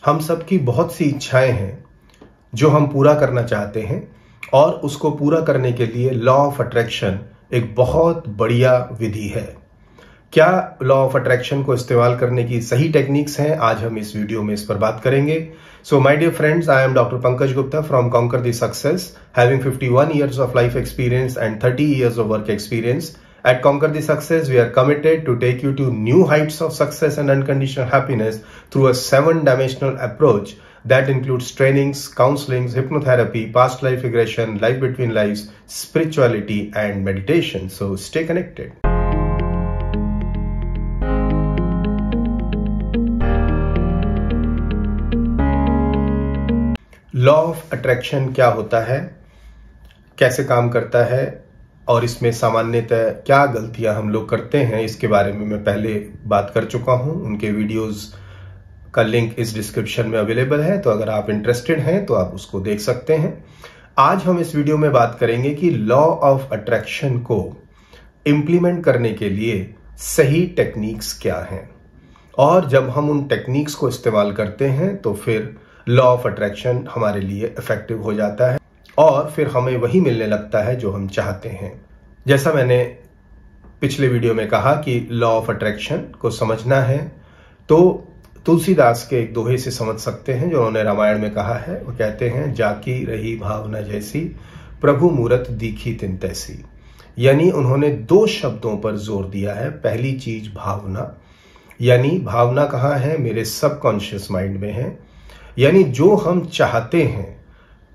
हम सबकी बहुत सी इच्छाएं हैं जो हम पूरा करना चाहते हैं, और उसको पूरा करने के लिए लॉ ऑफ अट्रैक्शन एक बहुत बढ़िया विधि है। क्या लॉ ऑफ अट्रैक्शन को इस्तेमाल करने की सही टेक्निक्स हैं, आज हम इस वीडियो में इस पर बात करेंगे। So my dear friends, I am doctor Pankaj Gupta from conquer the success, having 51 years of life experience and 30 years of work experience. At Conquer the Success, we are committed to take you to new heights of success and unconditional happiness through a 7-dimensional approach that includes trainings, counselings, hypnotherapy, past life regression, life between lives, spirituality, and meditation. So stay connected. Law of attraction क्या होता है, कैसे काम करता है और इसमें सामान्यतः क्या गलतियां हम लोग करते हैं, इसके बारे में मैं पहले बात कर चुका हूं। उनके वीडियोस का लिंक इस डिस्क्रिप्शन में अवेलेबल है, तो अगर आप इंटरेस्टेड हैं तो आप उसको देख सकते हैं। आज हम इस वीडियो में बात करेंगे कि लॉ ऑफ अट्रैक्शन को इंप्लीमेंट करने के लिए सही टेक्निक्स क्या हैं, और जब हम उन टेक्निक्स को इस्तेमाल करते हैं तो फिर लॉ ऑफ अट्रैक्शन हमारे लिए इफेक्टिव हो जाता है और फिर हमें वही मिलने लगता है जो हम चाहते हैं। जैसा मैंने पिछले वीडियो में कहा कि लॉ ऑफ अट्रैक्शन को समझना है तो तुलसीदास के एक दोहे से समझ सकते हैं, जो उन्होंने रामायण में कहा है। वो कहते हैं, जाकी रही भावना जैसी, प्रभु मूरत दीखी तिन तैसी। यानी उन्होंने दो शब्दों पर जोर दिया है। पहली चीज भावना, यानी भावना कहाँ है, मेरे सबकॉन्शियस माइंड में है। यानी जो हम चाहते हैं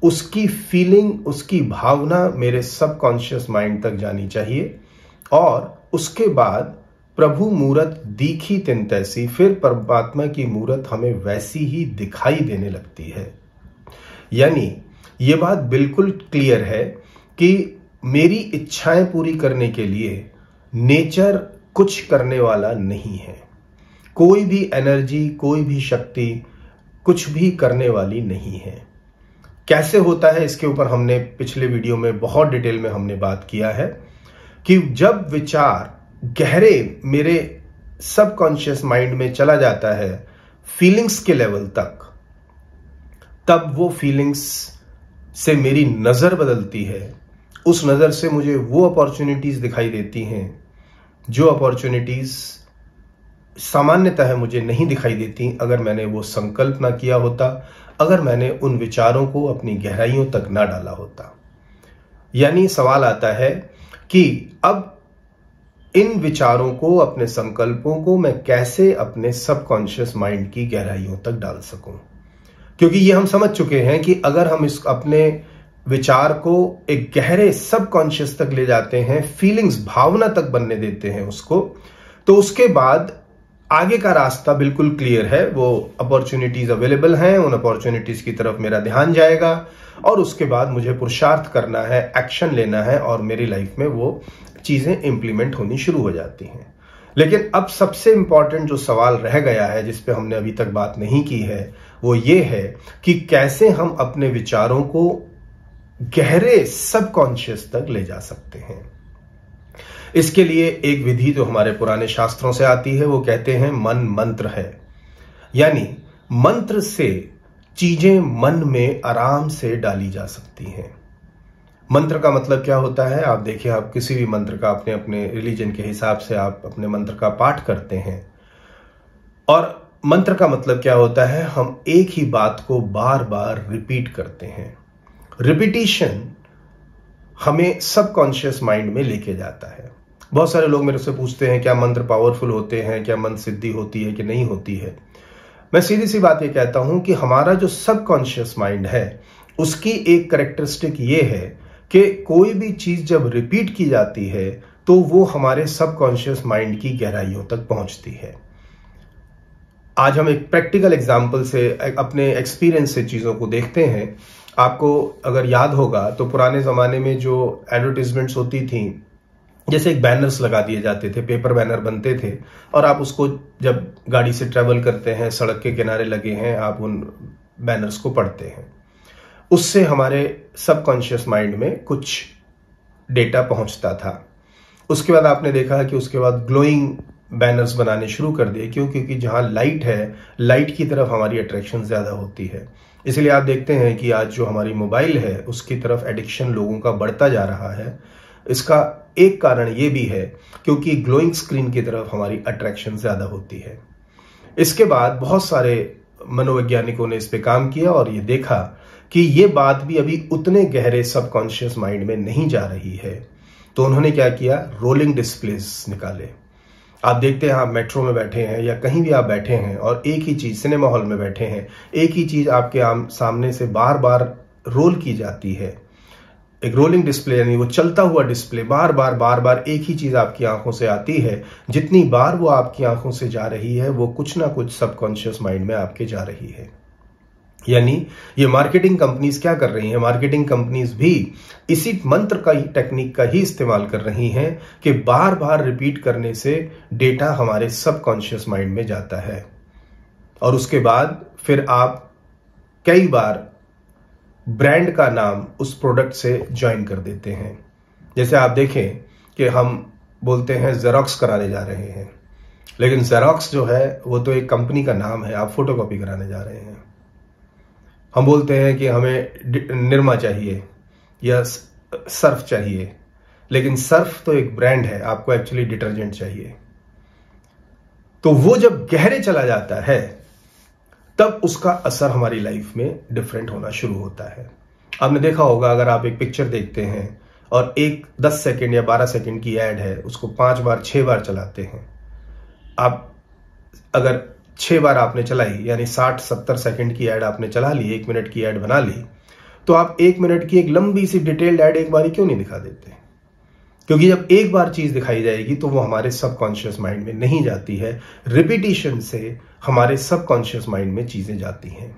उसकी फीलिंग, उसकी भावना मेरे सबकॉन्शियस माइंड तक जानी चाहिए, और उसके बाद प्रभु मूरत दीखी तिन तैसी, फिर परमात्मा की मूरत हमें वैसी ही दिखाई देने लगती है। यानी ये बात बिल्कुल क्लियर है कि मेरी इच्छाएं पूरी करने के लिए नेचर कुछ करने वाला नहीं है। कोई भी एनर्जी, कोई भी शक्ति कुछ भी करने वाली नहीं है। कैसे होता है इसके ऊपर हमने पिछले वीडियो में बहुत डिटेल में हमने बात किया है कि जब विचार गहरे मेरे सबकॉन्शियस माइंड में चला जाता है, फीलिंग्स के लेवल तक, तब वो फीलिंग्स से मेरी नजर बदलती है। उस नजर से मुझे वो अपॉर्चुनिटीज दिखाई देती हैं जो अपॉर्चुनिटीज सामान्यतः मुझे नहीं दिखाई देती अगर मैंने वो संकल्प ना किया होता, अगर मैंने उन विचारों को अपनी गहराइयों तक ना डाला होता। यानी सवाल आता है कि अब इन विचारों को, अपने संकल्पों को मैं कैसे अपने सबकॉन्शियस माइंड की गहराइयों तक डाल सकूं, क्योंकि ये हम समझ चुके हैं कि अगर हम इस अपने विचार को एक गहरे सबकॉन्शियस तक ले जाते हैं, फीलिंग्स, भावना तक बनने देते हैं उसको, तो उसके बाद आगे का रास्ता बिल्कुल क्लियर है। वो अपॉर्चुनिटीज अवेलेबल हैं, उन अपॉर्चुनिटीज की तरफ मेरा ध्यान जाएगा और उसके बाद मुझे पुरुषार्थ करना है, एक्शन लेना है, और मेरी लाइफ में वो चीजें इंप्लीमेंट होनी शुरू हो जाती हैं। लेकिन अब सबसे इंपॉर्टेंट जो सवाल रह गया है, जिस पे हमने अभी तक बात नहीं की है, वो ये है कि कैसे हम अपने विचारों को गहरे सबकॉन्शियस तक ले जा सकते हैं। इसके लिए एक विधि जो हमारे पुराने शास्त्रों से आती है, वो कहते हैं मन मंत्र है। यानी मंत्र से चीजें मन में आराम से डाली जा सकती हैं। मंत्र का मतलब क्या होता है, आप देखिए, आप किसी भी मंत्र का अपने अपने रिलीजन के हिसाब से आप अपने मंत्र का पाठ करते हैं, और मंत्र का मतलब क्या होता है, हम एक ही बात को बार बार रिपीट करते हैं। रिपीटिशन हमें सबकॉन्शियस माइंड में लेके जाता है। बहुत सारे लोग मेरे से पूछते हैं, क्या मंत्र पावरफुल होते हैं, क्या मंत्र सिद्धि होती है कि नहीं होती है। मैं सीधी सी बात ये कहता हूं कि हमारा जो सबकॉन्शियस माइंड है, उसकी एक कैरेक्टरिस्टिक ये है कि कोई भी चीज जब रिपीट की जाती है तो वो हमारे सबकॉन्शियस माइंड की गहराइयों तक पहुंचती है। आज हम एक प्रैक्टिकल एग्जाम्पल से, अपने एक्सपीरियंस से चीजों को देखते हैं। आपको अगर याद होगा तो पुराने जमाने में जो एडवर्टीजमेंट्स होती थी, जैसे एक बैनर्स लगा दिए जाते थे, पेपर बैनर बनते थे, और आप उसको जब गाड़ी से ट्रेवल करते हैं, सड़क के किनारे लगे हैं, आप उन बैनर्स को पढ़ते हैं। उससे हमारे सबकॉन्शियस माइंड में कुछ डेटा पहुंचता था। उसके बाद आपने देखा कि उसके बाद ग्लोइंग बैनर्स बनाने शुरू कर दिए। क्यों? क्योंकि जहां लाइट है, लाइट की तरफ हमारी अट्रैक्शन ज्यादा होती है। इसलिए आप देखते हैं कि आज जो हमारी मोबाइल है उसकी तरफ एडिक्शन लोगों का बढ़ता जा रहा है। इसका एक कारण ये भी है क्योंकि ग्लोइंग स्क्रीन की तरफ हमारी अट्रैक्शन ज्यादा होती है। इसके बाद बहुत सारे मनोवैज्ञानिकों ने इस पे काम किया और ये देखा कि ये बात भी अभी उतने गहरे सबकॉन्शियस माइंड में नहीं जा रही है। तो उन्होंने क्या किया? रोलिंग डिस्प्लेस निकाले। आप देखते हैं, आप मेट्रो में बैठे हैं या कहीं भी आप बैठे हैं और एक ही चीज, सिनेमा हॉल में बैठे हैं, एक ही चीज आपके सामने से बार बार रोल की जाती है। एक रोलिंग डिस्प्ले यानी वो चलता हुआ डिस्प्ले, बार बार एक ही चीज आपकी आंखों से आती है। जितनी बार वो आपकी आंखों से जा रही है वो कुछ ना कुछ सबकॉन्शियस माइंड में आपके जा रही है। यानी ये मार्केटिंग कंपनीज क्या कर रही हैं? मार्केटिंग कंपनीज भी इसी मंत्र का ही, टेक्निक का ही इस्तेमाल कर रही हैं कि बार बार रिपीट करने से डेटा हमारे सबकॉन्शियस माइंड में जाता है और उसके बाद फिर आप कई बार ब्रांड का नाम उस प्रोडक्ट से ज्वाइन कर देते हैं। जैसे आप देखें कि हम बोलते हैं जेरोक्स कराने जा रहे हैं, लेकिन जेरोक्स जो है वो तो एक कंपनी का नाम है, आप फोटोकॉपी कराने जा रहे हैं। हम बोलते हैं कि हमें निरमा चाहिए या सर्फ चाहिए, लेकिन सर्फ तो एक ब्रांड है, आपको एक्चुअली डिटर्जेंट चाहिए। तो वो जब गहरे चला जाता है तब उसका असर हमारी लाइफ में डिफरेंट होना शुरू होता है। आपने देखा होगा, अगर आप एक पिक्चर देखते हैं और एक 10 सेकंड या 12 सेकंड की एड है, उसको 5 बार 6 बार चलाते हैं। आप अगर 6 बार आपने चलाई, यानी 60-70 सेकंड की एड आपने चला ली, 1 मिनट की एड बना ली, तो आप 1 मिनट की एक लंबी सी डिटेल्ड एड एक बार क्यों नहीं दिखा देते? क्योंकि जब एक बार चीज दिखाई जाएगी तो वो हमारे सबकॉन्शियस माइंड में नहीं जाती है। रिपीटिशन से हमारे सबकॉन्शियस माइंड में चीजें जाती हैं।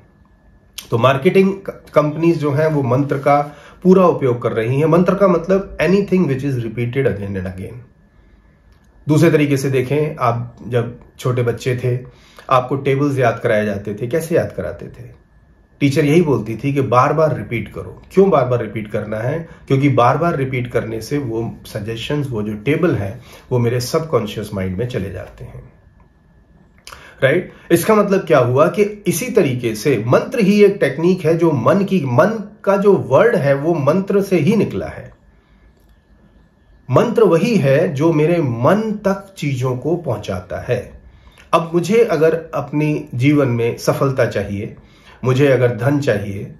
तो मार्केटिंग कंपनीज जो हैं वो मंत्र का पूरा उपयोग कर रही हैं। मंत्र का मतलब anything which is repeated again and again. दूसरे तरीके से देखें, आप जब छोटे बच्चे थे आपको टेबल्स याद कराए जाते थे। कैसे याद कराते थे? टीचर यही बोलती थी कि बार बार रिपीट करो। क्यों बार बार रिपीट करना है? क्योंकि बार बार रिपीट करने से वो सजेशंस, वो जो टेबल है वो मेरे सबकॉन्शियस माइंड में चले जाते हैं। राइट? इसका मतलब क्या हुआ कि इसी तरीके से मंत्र ही एक टेक्निक है जो मन का जो वर्ड है वो मंत्र से ही निकला है। मंत्र वही है जो मेरे मन तक चीजों को पहुंचाता है। अब मुझे अगर अपनी जीवन में सफलता चाहिए, मुझे अगर धन चाहिए,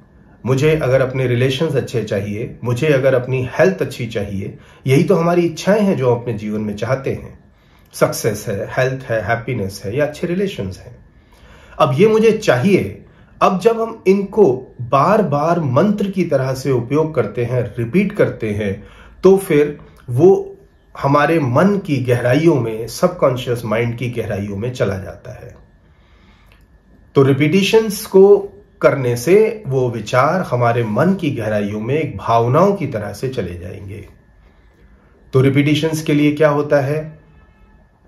मुझे अगर अपने रिलेशंस अच्छे चाहिए, मुझे अगर अपनी हेल्थ अच्छी चाहिए, यही तो हमारी इच्छाएं हैं जो अपने जीवन में चाहते हैं। सक्सेस है, हेल्थ है, हैप्पीनेस है या अच्छे रिलेशंस हैं। अब ये मुझे चाहिए। अब जब हम इनको बार बार मंत्र की तरह से उपयोग करते हैं, रिपीट करते हैं, तो फिर वो हमारे मन की गहराइयों में, सबकॉन्शियस माइंड की गहराइयों में चला जाता है। तो रिपीटिशंस को करने से वो विचार हमारे मन की गहराइयों में एक भावनाओं की तरह से चले जाएंगे। तो रिपीटिशंस के लिए क्या होता है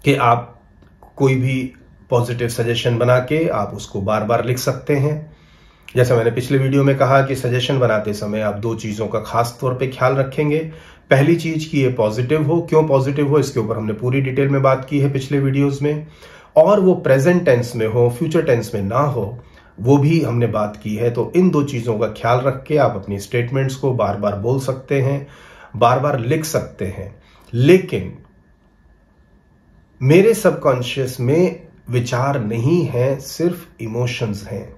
कि आप कोई भी पॉजिटिव सजेशन बना के आप उसको बार बार लिख सकते हैं। जैसा मैंने पिछले वीडियो में कहा कि सजेशन बनाते समय आप 2 चीजों का खास तौर पे ख्याल रखेंगे। पहली चीज कि ये पॉजिटिव हो। क्यों पॉजिटिव हो, इसके ऊपर हमने पूरी डिटेल में बात की है पिछले वीडियोस में। और वो प्रेजेंट टेंस में हो, फ्यूचर टेंस में ना हो, वो भी हमने बात की है। तो इन 2 चीजों का ख्याल रख के आप अपनी स्टेटमेंट्स को बार बार बोल सकते हैं, बार बार लिख सकते हैं। लेकिन मेरे सबकॉन्शियस में विचार नहीं है, सिर्फ इमोशंस हैं।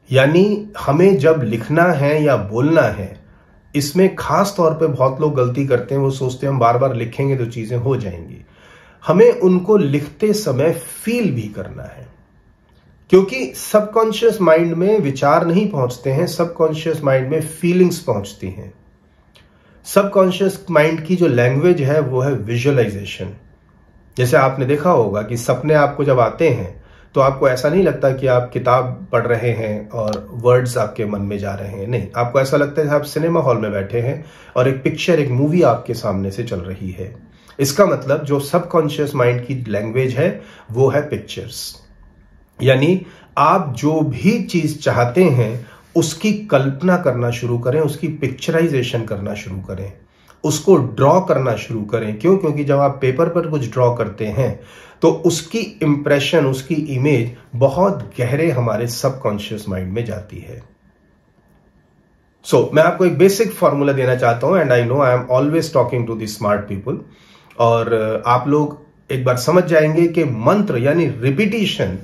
यानी हमें जब लिखना है या बोलना है, इसमें खास तौर पे बहुत लोग गलती करते हैं। वो सोचते हैं हम बार बार लिखेंगे तो चीजें हो जाएंगी। हमें उनको लिखते समय फील भी करना है, क्योंकि सबकॉन्शियस माइंड में विचार नहीं पहुंचते हैं, सबकॉन्शियस माइंड में फीलिंग्स पहुंचती हैं। सबकॉन्शियस माइंड की जो लैंग्वेज है वो है विजुअलाइजेशन। जैसे आपने देखा होगा कि सपने आपको जब आते हैं तो आपको ऐसा नहीं लगता कि आप किताब पढ़ रहे हैं और वर्ड्स आपके मन में जा रहे हैं। नहीं, आपको ऐसा लगता है कि आप सिनेमा हॉल में बैठे हैं और एक पिक्चर, एक मूवी आपके सामने से चल रही है। इसका मतलब जो सबकॉन्शियस माइंड की लैंग्वेज है वो है पिक्चर्स। यानी आप जो भी चीज चाहते हैं उसकी कल्पना करना शुरू करें, उसकी पिक्चराइजेशन करना शुरू करें। उसको ड्रॉ करना शुरू करें। क्यों? क्योंकि जब आप पेपर पर कुछ ड्रॉ करते हैं तो उसकी इंप्रेशन, उसकी इमेज बहुत गहरे हमारे सबकॉन्शियस माइंड में जाती है। मैं आपको एक बेसिक फॉर्मूला देना चाहता हूं, and I know I am always talking to the smart people, और आप लोग एक बार समझ जाएंगे कि मंत्र यानी रिपीटिशन,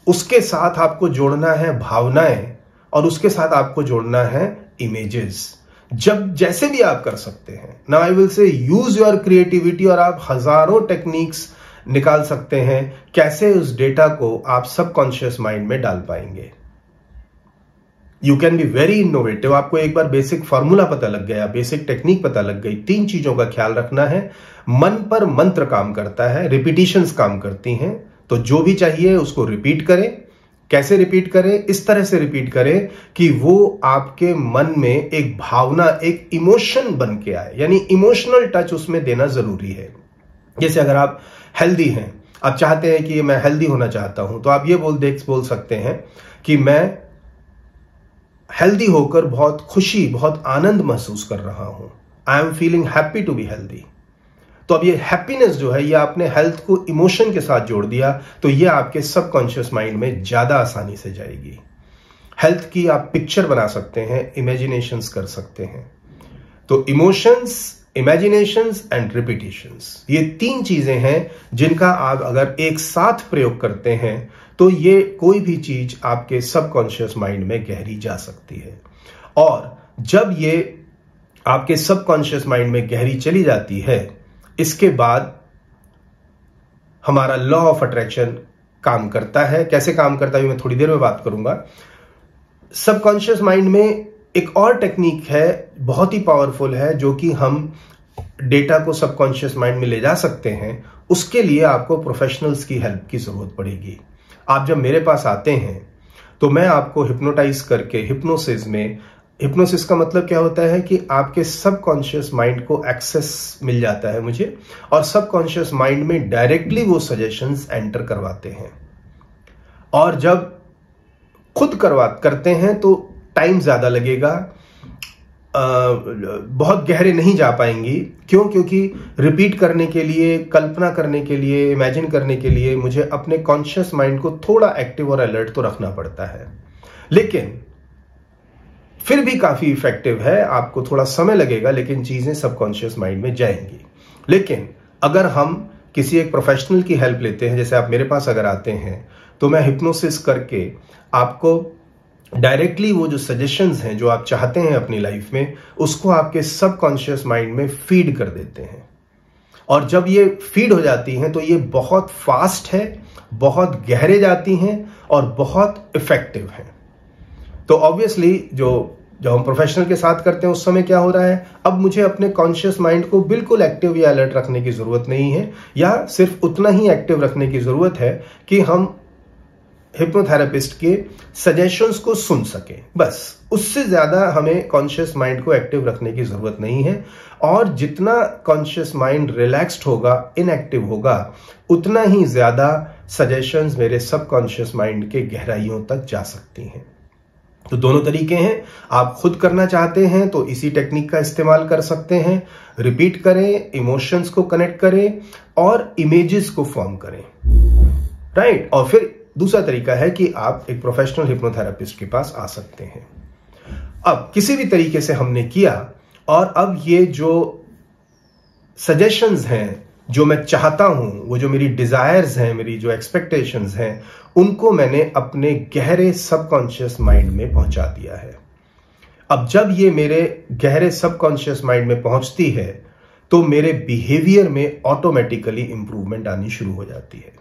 उसके साथ आपको जोड़ना है भावनाएं, और उसके साथ आपको जोड़ना है इमेजेस। जब जैसे भी आप कर सकते हैं ना, I will say use your creativity, और आप हजारों टेक्निक्स निकाल सकते हैं कैसे उस डेटा को आप सबकॉन्शियस माइंड में डाल पाएंगे। You can be very innovative. आपको एक बार बेसिक फॉर्मूला पता लग गया, बेसिक टेक्निक पता लग गई, 3 चीजों का ख्याल रखना है। मन पर मंत्र काम करता है, रिपीटिशंस काम करती हैं, तो जो भी चाहिए उसको रिपीट करें। कैसे रिपीट करें? इस तरह से रिपीट करें कि वो आपके मन में एक भावना, एक इमोशन बन के आए, यानी इमोशनल टच उसमें देना जरूरी है। जैसे अगर आप हेल्दी हैं, आप चाहते हैं कि मैं हेल्दी होना चाहता हूं, तो आप ये बोल सकते हैं कि मैं हेल्दी होकर बहुत खुशी, बहुत आनंद महसूस कर रहा हूं। I am feeling happy to be healthy. तो अब ये हैप्पीनेस जो है, ये आपने हेल्थ को इमोशन के साथ जोड़ दिया, तो ये आपके सबकॉन्शियस माइंड में ज्यादा आसानी से जाएगी। हेल्थ की आप पिक्चर बना सकते हैं, इमेजिनेशंस कर सकते हैं। तो इमोशंस, इमेजिनेशंस एंड रिपीटिशंस, ये 3 चीजें हैं जिनका आप अगर एक साथ प्रयोग करते हैं तो ये कोई भी चीज आपके सबकॉन्शियस माइंड में गहरी जा सकती है। और जब ये आपके सबकॉन्शियस माइंड में गहरी चली जाती है, इसके बाद हमारा लॉ ऑफ अट्रैक्शन काम करता है। कैसे काम करता है मैं थोड़ी देर में बात करूंगा। सबकॉन्शियस माइंड में एक और टेक्निक है, बहुत ही पावरफुल है, जो कि हम डेटा को सबकॉन्शियस माइंड में ले जा सकते हैं। उसके लिए आपको प्रोफेशनल्स की हेल्प की जरूरत पड़ेगी। आप जब मेरे पास आते हैं तो मैं आपको हिप्नोटाइज करके, हिप्नोसिस का मतलब क्या होता है कि आपके सबकॉन्शियस माइंड को एक्सेस मिल जाता है मुझे, और सबकॉन्शियस माइंड में डायरेक्टली वो सजेशंस एंटर करवाते हैं। और जब खुद करते हैं तो टाइम ज्यादा लगेगा, बहुत गहरे नहीं जा पाएंगी। क्यों? क्योंकि रिपीट करने के लिए, कल्पना करने के लिए, इमेजिन करने के लिए मुझे अपने कॉन्शियस माइंड को थोड़ा एक्टिव और अलर्ट तो रखना पड़ता है, लेकिन फिर भी काफी इफेक्टिव है। आपको थोड़ा समय लगेगा, लेकिन चीजें सबकॉन्शियस माइंड में जाएंगी। लेकिन अगर हम किसी एक प्रोफेशनल की हेल्प लेते हैं, जैसे आप मेरे पास अगर आते हैं, तो मैं हिप्नोसिस करके आपको डायरेक्टली वो जो सजेशंस हैं जो आप चाहते हैं अपनी लाइफ में, उसको आपके सबकॉन्शियस माइंड में फीड कर देते हैं। और जब ये फीड हो जाती हैं तो ये बहुत फास्ट है, बहुत गहरे जाती हैं और बहुत इफेक्टिव हैं। तो ऑब्वियसली जब हम प्रोफेशनल के साथ करते हैं उस समय क्या हो रहा है, अब मुझे अपने कॉन्शियस माइंड को बिल्कुल एक्टिव या अलर्ट रखने की जरूरत नहीं है, या सिर्फ उतना ही एक्टिव रखने की जरूरत है कि हम हिप्नोथेरेपिस्ट के सजेशंस को सुन सके, बस। उससे ज्यादा हमें कॉन्शियस माइंड को एक्टिव रखने की जरूरत नहीं है। और जितना कॉन्शियस माइंड रिलैक्स्ड होगा, इनएक्टिव होगा, उतना ही ज्यादा सजेशंस मेरे सबकॉन्शियस माइंड के गहराइयों तक जा सकती हैं। तो दोनों तरीके हैं। आप खुद करना चाहते हैं तो इसी टेक्निक का इस्तेमाल कर सकते हैं। रिपीट करें, इमोशंस को कनेक्ट करें और इमेजेस को फॉर्म करें, राइट। और फिर दूसरा तरीका है कि आप एक प्रोफेशनल हिप्नोथेरेपिस्ट के पास आ सकते हैं। अब किसी भी तरीके से हमने किया, और अब ये जो सजेशंस हैं, जो मैं चाहता हूं, वो जो मेरी डिजायर्स हैं, मेरी जो एक्सपेक्टेशंस हैं, उनको मैंने अपने गहरे सबकॉन्शियस माइंड में पहुंचा दिया है। अब जब ये मेरे गहरे सबकॉन्शियस माइंड में पहुंचती है तो मेरे बिहेवियर में ऑटोमेटिकली इंप्रूवमेंट आनी शुरू हो जाती है,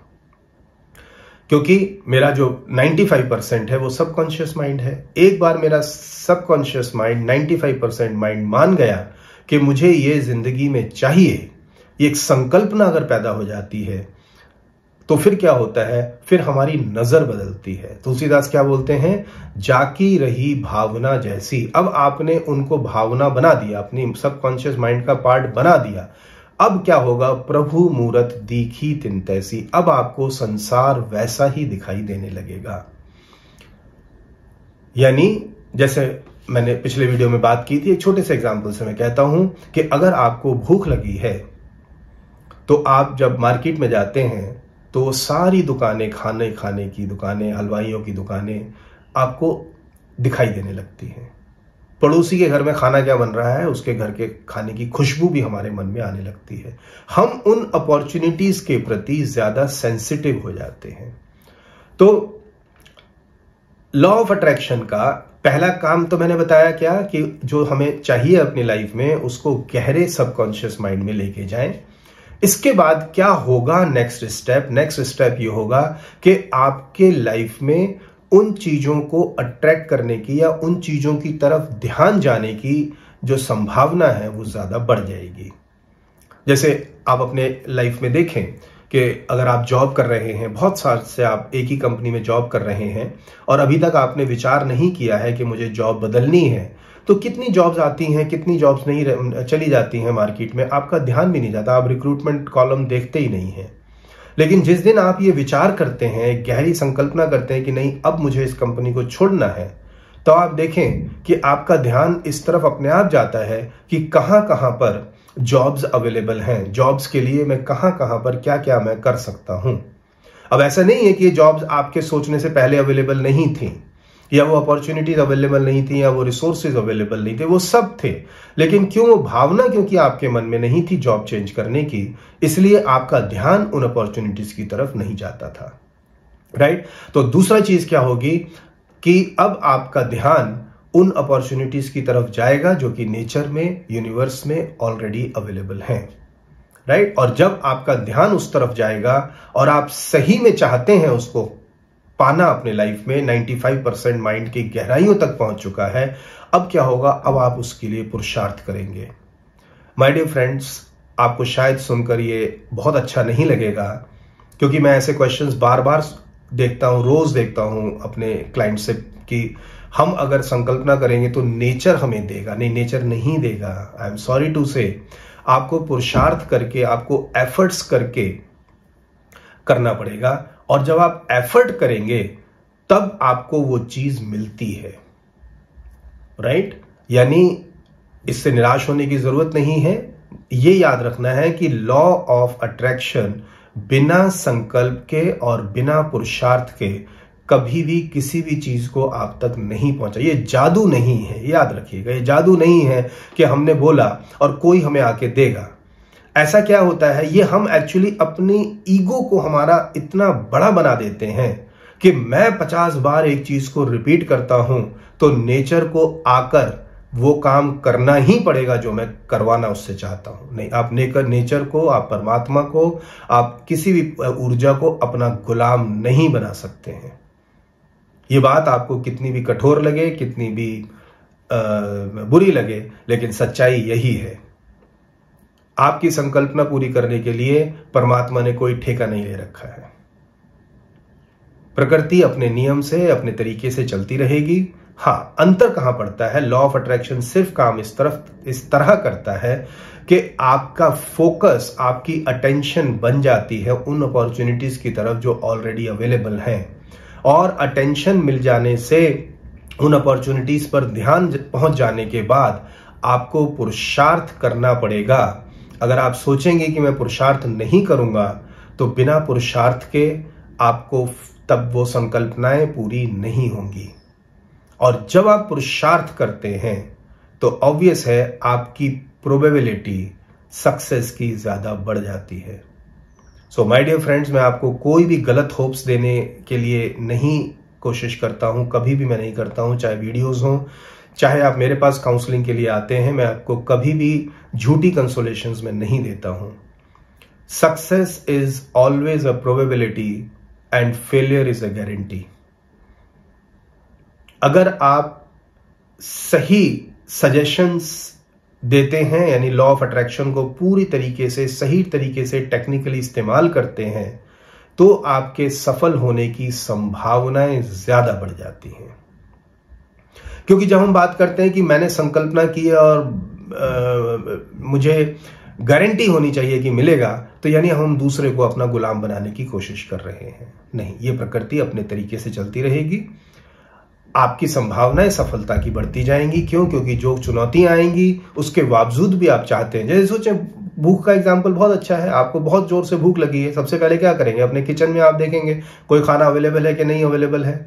क्योंकि मेरा जो 95% है वो सबकॉन्शियस माइंड है। एक बार मेरा सबकॉन्शियस माइंड 95% माइंड मान गया कि मुझे ये जिंदगी में चाहिए, ये एक संकल्पना अगर पैदा हो जाती है, तो फिर क्या होता है, फिर हमारी नजर बदलती है। तुलसीदास क्या बोलते हैं, जाकी रही भावना जैसी। अब आपने उनको भावना बना दिया, अपनी सबकॉन्शियस माइंड का पार्ट बना दिया। अब क्या होगा, प्रभु मूरत दीखी तिन तैसी। अब आपको संसार वैसा ही दिखाई देने लगेगा। यानी जैसे मैंने पिछले वीडियो में बात की थी, एक छोटे से एग्जांपल से मैं कहता हूं कि अगर आपको भूख लगी है तो आप जब मार्केट में जाते हैं तो सारी दुकानें, खाने की दुकानें, हलवाइयों की दुकानें आपको दिखाई देने लगती हैं। पड़ोसी के घर में खाना क्या बन रहा है, उसके घर के खाने की खुशबू भी हमारे मन में आने लगती है। हम उन अपॉर्चुनिटीज के प्रति ज्यादा सेंसिटिव हो जाते हैं। तो लॉ ऑफ अट्रैक्शन का पहला काम तो मैंने बताया क्या, कि जो हमें चाहिए अपनी लाइफ में उसको गहरे सबकॉन्शियस माइंड में लेके जाएं। इसके बाद क्या होगा, नेक्स्ट स्टेप ये होगा कि आपके लाइफ में उन चीजों को अट्रैक्ट करने की या उन चीजों की तरफ ध्यान जाने की जो संभावना है वो ज्यादा बढ़ जाएगी। जैसे आप अपने लाइफ में देखें कि अगर आप जॉब कर रहे हैं, बहुत साल से आप एक ही कंपनी में जॉब कर रहे हैं और अभी तक आपने विचार नहीं किया है कि मुझे जॉब बदलनी है, तो कितनी जॉब्स आती हैं, कितनी जॉब्स नहीं चली जाती हैं मार्केट में, आपका ध्यान भी नहीं जाता, आप रिक्रूटमेंट कॉलम देखते ही नहीं हैं। लेकिन जिस दिन आप ये विचार करते हैं, गहरी संकल्पना करते हैं कि नहीं अब मुझे इस कंपनी को छोड़ना है, तो आप देखें कि आपका ध्यान इस तरफ अपने आप जाता है कि कहां कहां पर जॉब्स अवेलेबल हैं, जॉब्स के लिए मैं कहां कहां पर क्या क्या मैं कर सकता हूं। अब ऐसा नहीं है कि ये जॉब्स आपके सोचने से पहले अवेलेबल नहीं थी, या वो अपॉर्चुनिटीज अवेलेबल नहीं थी, या वो रिसोर्सेज अवेलेबल नहीं थे, वो सब थे। लेकिन क्यों वो भावना, क्योंकि आपके मन में नहीं थी जॉब चेंज करने की, इसलिए आपका ध्यान उन अपॉर्चुनिटीज की तरफ नहीं जाता था। राइट? तो दूसरा चीज क्या होगी कि अब आपका ध्यान उन अपॉर्चुनिटीज की तरफ जाएगा जो कि नेचर में, यूनिवर्स में ऑलरेडी अवेलेबल हैं। राइट? और जब आपका ध्यान उस तरफ जाएगा और आप सही में चाहते हैं उसको पाना अपने लाइफ में, 95% माइंड की गहराइयों तक पहुंच चुका है, अब क्या होगा, अब आप उसके लिए पुरुषार्थ करेंगे। माय डियर फ्रेंड्स, आपको शायद सुनकर ये बहुत अच्छा नहीं लगेगा, क्योंकि मैं ऐसे क्वेश्चंस बार बार देखता हूं, रोज देखता हूं अपने क्लाइंट से कि हम अगर संकल्पना करेंगे तो नेचर हमें देगा। नहीं, नेचर नहीं देगा। आई एम सॉरी टू से, आपको पुरुषार्थ करके, आपको एफर्ट्स करके करना पड़ेगा, और जब आप एफर्ट करेंगे तब आपको वो चीज मिलती है। राइट? यानी इससे निराश होने की जरूरत नहीं है। ये याद रखना है कि लॉ ऑफ अट्रैक्शन बिना संकल्प के और बिना पुरुषार्थ के कभी भी किसी भी चीज को आप तक नहीं पहुंचा। ये जादू नहीं है, याद रखिएगा। ये जादू नहीं है कि हमने बोला और कोई हमें आके देगा। ऐसा क्या होता है, ये हम एक्चुअली अपनी ईगो को हमारा इतना बड़ा बना देते हैं कि मैं 50 बार एक चीज को रिपीट करता हूं तो नेचर को आकर वो काम करना ही पड़ेगा जो मैं करवाना उससे चाहता हूं। नहीं, आप नेचर को, आप परमात्मा को, आप किसी भी ऊर्जा को अपना गुलाम नहीं बना सकते हैं। ये बात आपको कितनी भी कठोर लगे, कितनी भी बुरी लगे, लेकिन सच्चाई यही है। आपकी संकल्पना पूरी करने के लिए परमात्मा ने कोई ठेका नहीं ले रखा है। प्रकृति अपने नियम से, अपने तरीके से चलती रहेगी। हाँ, अंतर कहां पड़ता है, लॉ ऑफ अट्रैक्शन सिर्फ काम इस तरह करता है कि आपका फोकस, आपकी अटेंशन बन जाती है उन अपॉर्चुनिटीज की तरफ जो ऑलरेडी अवेलेबल हैं, और अटेंशन मिल जाने से उन अपॉर्चुनिटीज पर ध्यान पहुंच जाने के बाद आपको पुरुषार्थ करना पड़ेगा। अगर आप सोचेंगे कि मैं पुरुषार्थ नहीं करूंगा, तो बिना पुरुषार्थ के आपको तब वो संकल्पनाएं पूरी नहीं होंगी। और जब आप पुरुषार्थ करते हैं तो ऑब्वियस है आपकी प्रोबेबिलिटी सक्सेस की ज्यादा बढ़ जाती है। सो माय डियर फ्रेंड्स, मैं आपको कोई भी गलत होप्स देने के लिए नहीं कोशिश करता हूं, कभी भी मैं नहीं करता हूं, चाहे वीडियोस हों, चाहे आप मेरे पास काउंसलिंग के लिए आते हैं, मैं आपको कभी भी झूठी कंसोलेशंस में नहीं देता हूं। Success is always a probability and failure is a guarantee. अगर आप सही सजेशंस देते हैं, यानी लॉ ऑफ अट्रैक्शन को पूरी तरीके से, सही तरीके से टेक्निकली इस्तेमाल करते हैं, तो आपके सफल होने की संभावनाएं ज्यादा बढ़ जाती हैं। क्योंकि जब हम बात करते हैं कि मैंने संकल्पना की और मुझे गारंटी होनी चाहिए कि मिलेगा, तो यानी हम दूसरे को अपना गुलाम बनाने की कोशिश कर रहे हैं। नहीं, ये प्रकृति अपने तरीके से चलती रहेगी। आपकी संभावनाएं सफलता की बढ़ती जाएंगी। क्यों? क्योंकि जो चुनौतियां आएंगी उसके बावजूद भी आप चाहते हैं। जैसे सोचें, भूख का एग्जाम्पल बहुत अच्छा है। आपको बहुत जोर से भूख लगी है, सबसे पहले क्या करेंगे? अपने किचन में आप देखेंगे कोई खाना अवेलेबल है कि नहीं अवेलेबल है।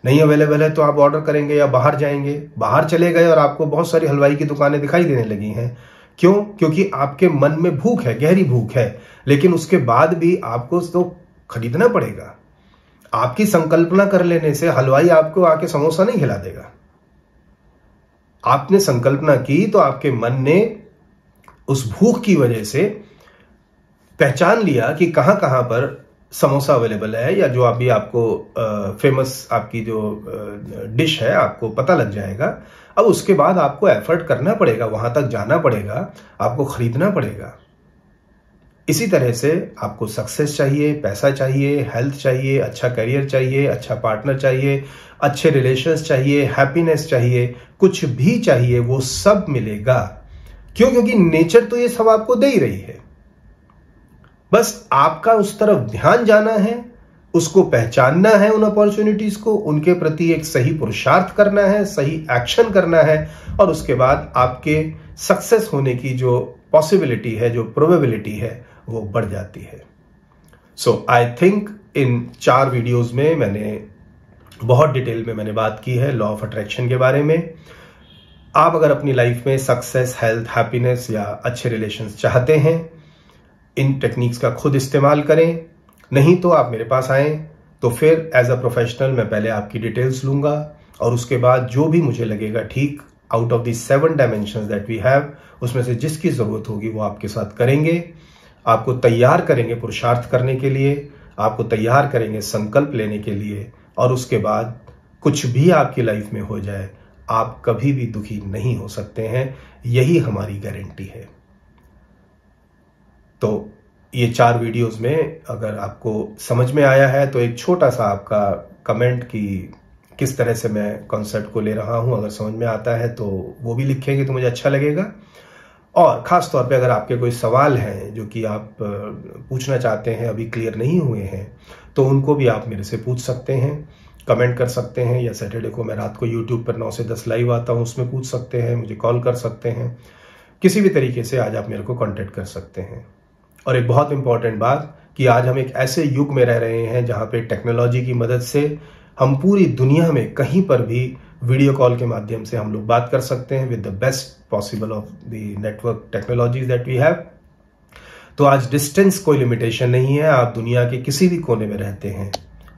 नहीं अवेलेबल है तो आप ऑर्डर करेंगे या बाहर जाएंगे। बाहर चले गए और आपको बहुत सारी हलवाई की दुकानें दिखाई देने लगी हैं। क्यों? क्योंकि आपके मन में भूख है, गहरी भूख है, लेकिन उसके बाद भी आपको तो खरीदना पड़ेगा। आपकी संकल्पना कर लेने से हलवाई आपको आके समोसा नहीं खिला देगा। आपने संकल्पना की तो आपके मन ने उस भूख की वजह से पहचान लिया कि कहां कहां पर समोसा अवेलेबल है, या जो अभी आपको फेमस आपकी जो डिश है आपको पता लग जाएगा। अब उसके बाद आपको एफर्ट करना पड़ेगा, वहां तक जाना पड़ेगा, आपको खरीदना पड़ेगा। इसी तरह से आपको सक्सेस चाहिए, पैसा चाहिए, हेल्थ चाहिए, अच्छा करियर चाहिए, अच्छा पार्टनर चाहिए, अच्छे रिलेशंस चाहिए, हैप्पीनेस चाहिए, कुछ भी चाहिए, वो सब मिलेगा। क्यों? क्योंकि नेचर तो ये सब आपको दे ही रही है। बस आपका उस तरफ ध्यान जाना है, उसको पहचानना है, उन अपॉर्चुनिटीज को, उनके प्रति एक सही पुरुषार्थ करना है, सही एक्शन करना है, और उसके बाद आपके सक्सेस होने की जो पॉसिबिलिटी है, जो प्रोबेबिलिटी है, वो बढ़ जाती है। सो आई थिंक इन 4 वीडियोस में मैंने बहुत डिटेल में मैंने बात की है लॉ ऑफ अट्रैक्शन के बारे में। आप अगर अपनी लाइफ में सक्सेस, हेल्थ, हैप्पीनेस या अच्छे रिलेशंस चाहते हैं, इन टेक्निक्स का खुद इस्तेमाल करें। नहीं तो आप मेरे पास आएं, तो फिर एज अ प्रोफेशनल मैं पहले आपकी डिटेल्स लूंगा, और उसके बाद जो भी मुझे लगेगा ठीक, out of the 7 dimensions that we have, उसमें से जिसकी जरूरत होगी वो आपके साथ करेंगे। आपको तैयार करेंगे पुरुषार्थ करने के लिए, आपको तैयार करेंगे संकल्प लेने के लिए, और उसके बाद कुछ भी आपकी लाइफ में हो जाए, आप कभी भी दुखी नहीं हो सकते हैं। यही हमारी गारंटी है। तो ये 4 वीडियोस में अगर आपको समझ में आया है तो एक छोटा सा आपका कमेंट कि किस तरह से मैं कॉन्सेप्ट को ले रहा हूं, अगर समझ में आता है तो वो भी लिखेंगे तो मुझे अच्छा लगेगा। और खास तौर पे अगर आपके कोई सवाल हैं जो कि आप पूछना चाहते हैं, अभी क्लियर नहीं हुए हैं, तो उनको भी आप मेरे से पूछ सकते हैं, कमेंट कर सकते हैं, या सैटरडे को मैं रात को यूट्यूब पर 9 से 10 लाइव आता हूं, उसमें पूछ सकते हैं, मुझे कॉल कर सकते हैं। किसी भी तरीके से आज आप मेरे को कॉन्टेक्ट कर सकते हैं। और एक बहुत इंपॉर्टेंट बात कि आज हम एक ऐसे युग में रह रहे हैं जहां पे टेक्नोलॉजी की मदद से हम पूरी दुनिया में कहीं पर भी वीडियो कॉल के माध्यम से हम लोग बात कर सकते हैं with the best possible of the network technologies that we have. तो आज डिस्टेंस कोई लिमिटेशन नहीं है, आप दुनिया के किसी भी कोने में रहते हैं।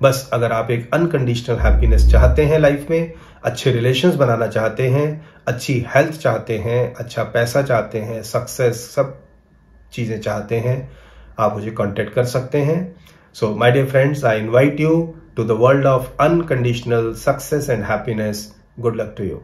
बस अगर आप एक अनकंडीशनल हैप्पीनेस चाहते हैं लाइफ में, अच्छे रिलेशंस बनाना चाहते हैं, अच्छी हेल्थ चाहते हैं, अच्छा पैसा चाहते हैं, सक्सेस, सब चीजें चाहते हैं, आप मुझे कांटेक्ट कर सकते हैं। So my dear friends, I invite you to the world of unconditional success and happiness. Good luck to you.